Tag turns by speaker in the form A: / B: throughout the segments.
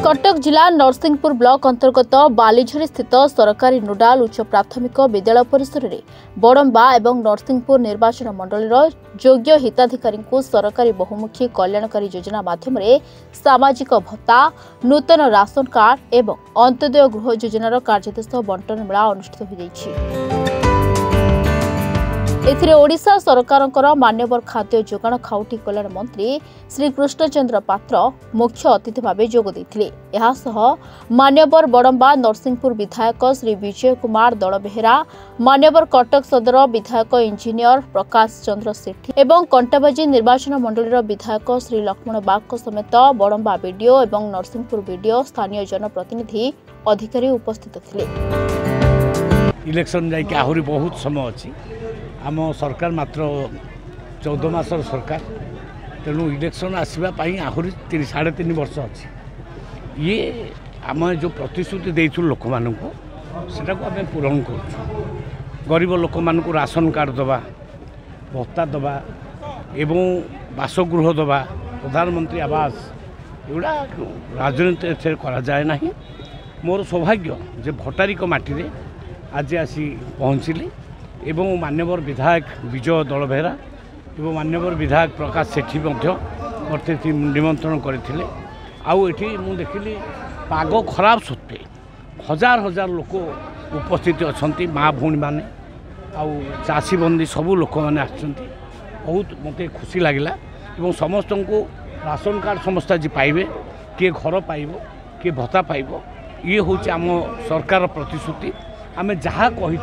A: कटक जिला नरसिंहपुर ब्लॉक अंतर्गत बालीझरी स्थित सरकारी नोडाल उच्च प्राथमिक विद्यालय परिसर में बड़म्बा एवं नरसिंहपुर निर्वाचन मंडल योग्य हिताधिकारी सरकारी बहुमुखी कल्याणकारी योजना माध्यम सामाजिक भत्ता नूतन राशन कार्ड एवं अंत्योदय गृह योजनार कार्यदेश बंटन मेला अनुष्ठित हो एथिरे ओडिशा सरकारଙ୍କର मान्यवर खाद्य जोगाण खाउटी कल्याण मंत्री श्री कृष्णचंद्र पात्र मुख्य अतिथि भावे जोग देथिले। एहा सह मान्यवर बड़म्बा नरसिंहपुर विधायक श्री विजय कुमार दलबेहेरा, मान्यवर कटक सदर विधायक इंजीनियर प्रकाश चंद्र सेठी एवं कंटाबाजी निर्वाचन मंडल विधायक श्री लक्ष्मण बाग समेत बड़म्बा बीडीओ एवं नरसिंहपुर बीडीओ स्थानीय जनप्रतिनिधि अधिकारी उपस्थित थिले।
B: इलेक्शन जाइए आहरी बहुत समय अच्छी आम सरकार मात्र 14 मासर सरकार तेणु इलेक्शन आसवाई आहरी 3.5 वर्ष अच्छी ये आम जो प्रतिश्रुति देचु लोक मानक सेटा को आम पूरण कर गरीब लोक मानक राशन कार्ड दबा भत्ता दबा एवं बासगृह दबा प्रधानमंत्री आवास एगुड़ा राजनीति करा जाए ना। मोर सौभाग्य जे भटारी माटी आज आसी पहुँचली एवं मान्यवर विधायक विजय दलबेहेरा एवं मान्यवर विधायक प्रकाश सेठी मते निमंत्रण करथिले। आउ एठी मु देखिली पाग खराब सत्वे हजार हजार लोक उपस्थित अछंती माँ भौणी माने आउ चाषी बंदी सबू लोक मैंने आछंती बहुत मते खुशी लगिला एवं समस्त को राशन कार्ड समस्त आज पाइबे किए घर पाइब किए भत्ता पाइब ये हूँ आम सरकार प्रतिश्रुति आम जहाँ कही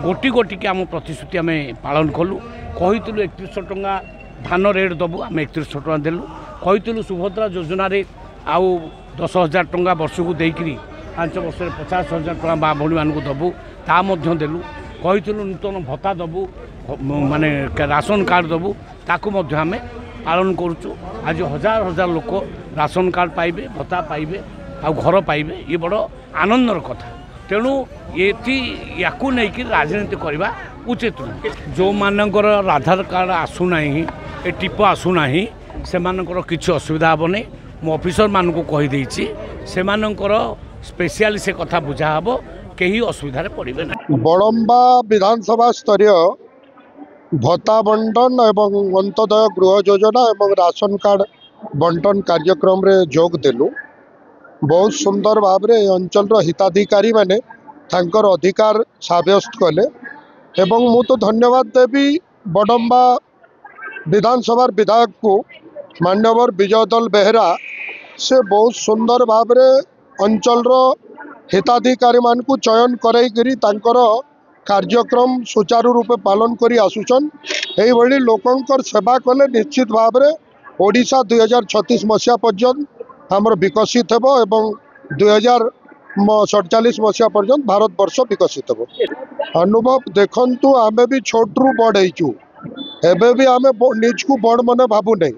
B: गोटी गोटी के आम प्रतिश्रुति आम पालन कलु कही 3100 टंका धान रेट दबु आम 3100 टंका देलु कही सुभद्रा योजना आउ 10,000 टंका वर्ष को देकरी 5 वर्ष 50,000 टंका माँ भौणी मानक दबु ता देलु कही नूतन भत्ता दबु माने राशन कार्ड दबु ताकू आम पालन करुचु। आज हजार हजार लोक राशन कार्ड पाइबे भत्ता पाइबे आ घर पाइबे ये बड़ आनंदर कथा। तेणु ये नहीं राजनीति करवा उचित नुह। जो मानकर आधार कार्ड आसुना ए टिप आसुना से किसी असुविधा हे नहीं मो ऑफिसर मान को कहीदे से स्पेशल से कथा बुझा हम कहीं असुविधा पड़े ना।
C: बड़म्बा विधानसभा स्तरीय भत्ता बंटन एवं अंत्योदय गृह योजना एवं राशन कार्ड बंटन कार्यक्रम रे जोग देलु। बहुत सुंदर भाव रे अंचल हिताधिकारी माने तांकर अधिकार साब्यस्त कले एवं मु तो धन्यवाद देवी बड़म्बा विधानसभा विधायक को मान्यवर विजय दलबेहेरा से बहुत सुंदर भाव रे अंचल हिताधिकारी मान को चयन कराई तांकर कार्यक्रम सुचारू रूपे पालन करी आसुचन। एही भली लोकंकर सेवा कले निश्चित भाव रे ओडिशा 2036 मसीहा पर्यंत हमर विकसित हेबो एवं 2047 मसीहा पर्यंत भारत वर्ष विकसित हेबो। अनुभव देखंतु आमे भी छोटरू बड़ हेचु एबे भी आमे निज को बड़ मने भाबु नै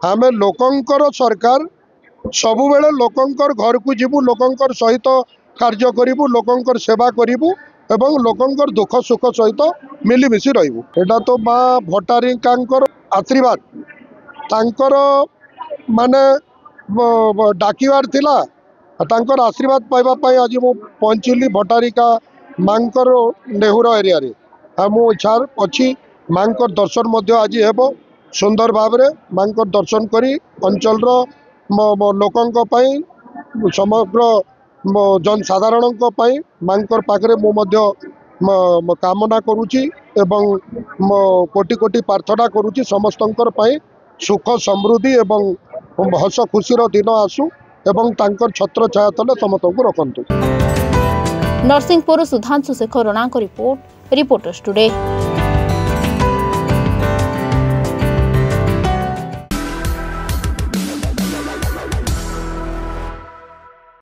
C: आमे लोकंकर सरकार सबु बेले लोकंकर घर को जीवु लोकंकर सहित कार्य करिवु लोकंकर सेवा करिवु एवं लोकंकर दुख सुख सहित मिलीमिशी रहिबु। एटा तो माँ भटारी कांकर आशीर्वाद तांकर माने डाकिवार थिला तांकर आशीर्वाद पाइबा पाई आज मु पहुँचली भटारिका मांकर नेहुर एरिया रे मु इच्छार अच्छी मांकर दर्शन मध्य आज हेबो सुंदर भाव रे मांकर दर्शन करी अंचल लोकंक पई समग्र जनसाधारणक पई मांकर पाखरे मु मध्य कामना करूची एवं कोटि कोटि प्रार्थना करूची समस्तंकर पई सुख समृद्धि एवं हस खुशीर दिन आसु एवं तांकर छत्र छाया तले समस्तंको रखंतु।
A: Narasinghpur Sudhanshu Shekhar Rana reporters today.